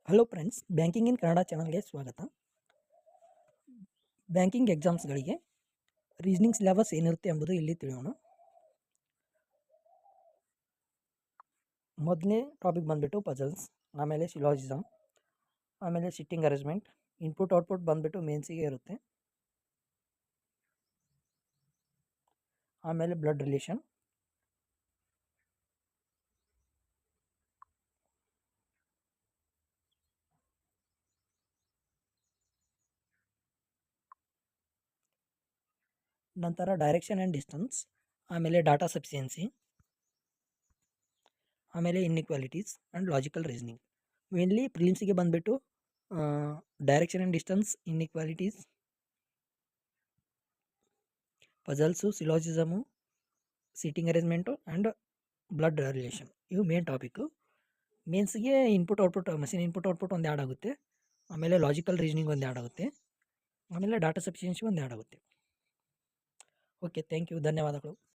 Hello friends, banking ಇನ್ ಕನ್ನಡ ಚಾನಲ್ಗೆ ಸ್ವಾಗತ. Banking ಎಕ್ಸಾಮ್ಸ್ಗಳಿಗೆ reasoning syllabus ಏನಿರುತ್ತೆ ಎಂಬುದು ಇಲ್ಲಿ ತಿಳಿಯೋಣ. ಮೊದಲನೇ ಟಾಪಿಕ್ ಬಂದುಬಿಟ್ಟು ಪಜಲ್ಸ್, ಆಮೇಲೆ ಸಿಲಾಜಿಸಮ್, ಆಮೇಲೆ ಸಿಟ್ಟಿಂಗ್ ಅರೇಂಜ್ಮೆಂಟ್, ಇನ್ಪುಟ್ ಔಟ್ಪುಟ್ ಬಂದುಬಿಟ್ಟು ಮೇನ್ಸಿಗೆ ಇರುತ್ತೆ, ಆಮೇಲೆ ಬ್ಲಡ್ ರಿಲೇಷನ್, ನಂತರ ಡೈರೆಕ್ಷನ್ ಆ್ಯಂಡ್ ಡಿಸ್ಟನ್ಸ್, ಆಮೇಲೆ ಡಾಟಾ ಸಫಿಷಿಯನ್ಸಿ, ಆಮೇಲೆ inequalities and logical reasoning. Mainly ಪ್ರಿಲಿಮ್ಸಿಗೆ ಬಂದುಬಿಟ್ಟು direction and distance, inequalities, puzzles, syllogism, sitting arrangement and blood relation ಇವು ಮೇನ್ ಟಾಪಿಕ್ಕು. ಮೇನ್ಸ್ಗೆ input output, machine input output ಒಂದು ಆ್ಯಡ್ ಆಗುತ್ತೆ, ಆಮೇಲೆ ಲಾಜಿಕಲ್ ರೀಸನಿಂಗ್ ಒಂದು ಆ್ಯಡ್ ಆಗುತ್ತೆ, ಆಮೇಲೆ ಡಾಟಾ ಸಫಿಷಿಯನ್ಸಿ ಒಂದು ಆ್ಯಡ್ ಆಗುತ್ತೆ. ಓಕೆ, ಥ್ಯಾಂಕ್ ಯು, ಧನ್ಯವಾದಗಳು.